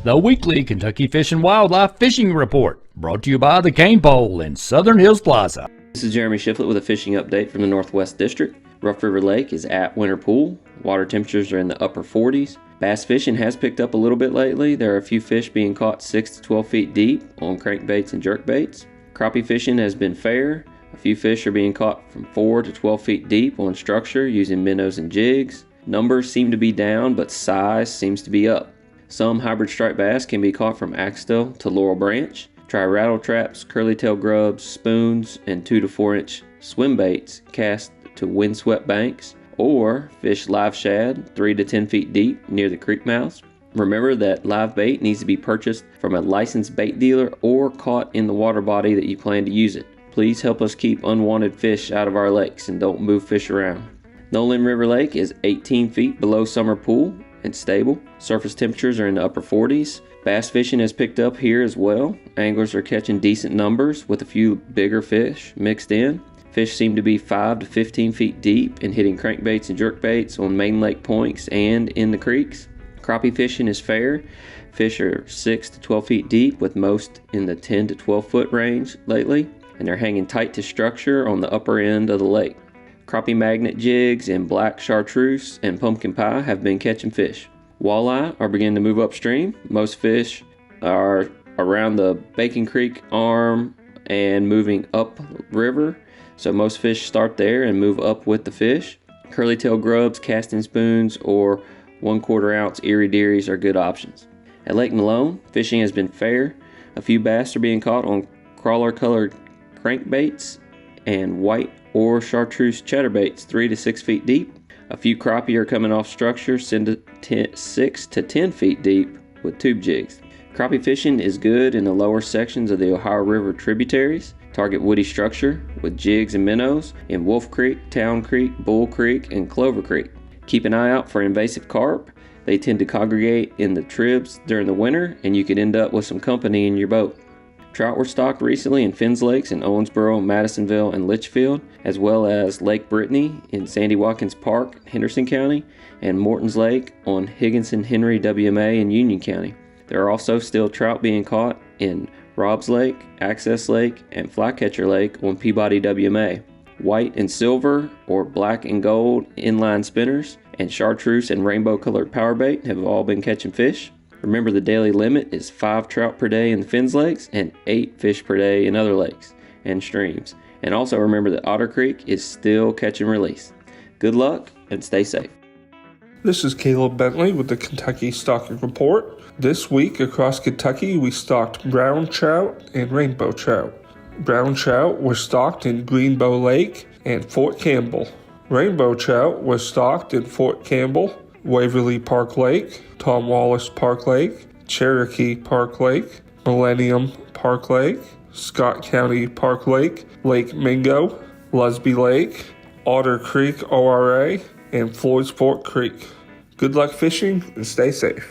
the weekly Kentucky Fish and Wildlife Fishing Report, brought to you by the Cain Pole in Southern Hills Plaza. This is Jeremy Shiflett with a fishing update from the Northwest District. Rough River Lake is at winter pool. Water temperatures are in the upper 40s. Bass fishing has picked up a little bit lately. There are a few fish being caught 6 to 12 feet deep on crankbaits and jerkbaits. Crappie fishing has been fair. A few fish are being caught from 4 to 12 feet deep on structure using minnows and jigs. Numbers seem to be down, but size seems to be up. Some hybrid striped bass can be caught from Axtell to Laurel Branch. Try rattle traps, curly-tail grubs, spoons, and 2 to 4 inch swim baits cast to windswept banks, or fish live shad 3 to 10 feet deep near the creek mouths. Remember that live bait needs to be purchased from a licensed bait dealer or caught in the water body that you plan to use it. Please help us keep unwanted fish out of our lakes and don't move fish around. Nolan River Lake is 18 feet below summer pool and stable. Surface temperatures are in the upper 40s. Bass fishing has picked up here as well. Anglers are catching decent numbers with a few bigger fish mixed in. Fish seem to be 5 to 15 feet deep and hitting crankbaits and jerkbaits on main lake points and in the creeks. Crappie fishing is fair. Fish are 6 to 12 feet deep with most in the 10 to 12 foot range lately, and they're hanging tight to structure on the upper end of the lake. Crappie magnet jigs and black chartreuse and pumpkin pie have been catching fish. Walleye are beginning to move upstream. Most fish are around the Bacon Creek arm and moving up river, so most fish start there and move up with the fish. Curly-tail grubs, casting spoons, or 1/4 ounce Erie Dearies are good options. At Lake Malone, fishing has been fair. A few bass are being caught on crawler-colored crankbaits and white or chartreuse chatterbaits 3 to 6 feet deep. A few crappie are coming off structure 6 to 10 feet deep with tube jigs. Crappie fishing is good in the lower sections of the Ohio River tributaries. Target woody structure with jigs and minnows in Wolf Creek, Town Creek, Bull Creek, and Clover Creek. Keep an eye out for invasive carp. They tend to congregate in the tribs during the winter, and you could end up with some company in your boat. Trout were stocked recently in Finns Lakes in Owensboro, Madisonville, and Litchfield, as well as Lake Brittany in Sandy Watkins Park, Henderson County, and Morton's Lake on Higginson Henry WMA in Union County. There are also still trout being caught in Robbs Lake, Access Lake, and Flycatcher Lake on Peabody WMA. White and silver or black and gold inline spinners and chartreuse and rainbow colored power bait have all been catching fish. Remember, the daily limit is 5 trout per day in the Finns Lakes and 8 fish per day in other lakes and streams. And also remember that Otter Creek is still catch and release. Good luck and stay safe. This is Caleb Bentley with the Kentucky Stocking Report. This week across Kentucky, we stocked brown trout and rainbow trout. Brown trout were stocked in Greenbow Lake and Fort Campbell. Rainbow trout was stocked in Fort Campbell, Waverly Park Lake, Tom Wallace Park Lake, Cherokee Park Lake, Millennium Park Lake, Scott County Park Lake, Lake Mingo, Lusby Lake, Otter Creek ORA, and Floydsport Creek. Good luck fishing and stay safe.